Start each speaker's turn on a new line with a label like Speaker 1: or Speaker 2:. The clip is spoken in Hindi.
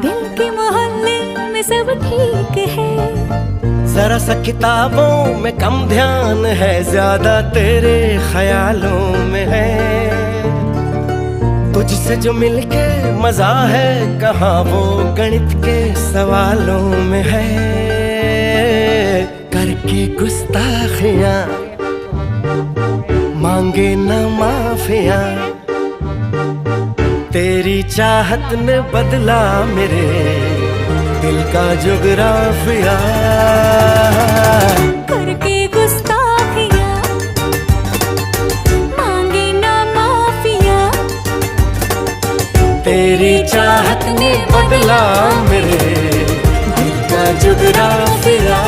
Speaker 1: दिल के मोहल्ले में सब ठीक है,
Speaker 2: जरा सा किताबों में कम ध्यान है, ज्यादा तेरे ख्यालों में है। तुझसे जो मिलके मजा है, कहाँ वो गणित के सवालों में है। करके गुस्ताखियां मांगे न माफिया, तेरी चाहत ने बदला मेरे दिल का जुगराफिया।
Speaker 1: करके गुस्ताखियां मांगे ना माफिया,
Speaker 2: तेरी चाहत ने बदला मेरे दिल का जुगराफिया।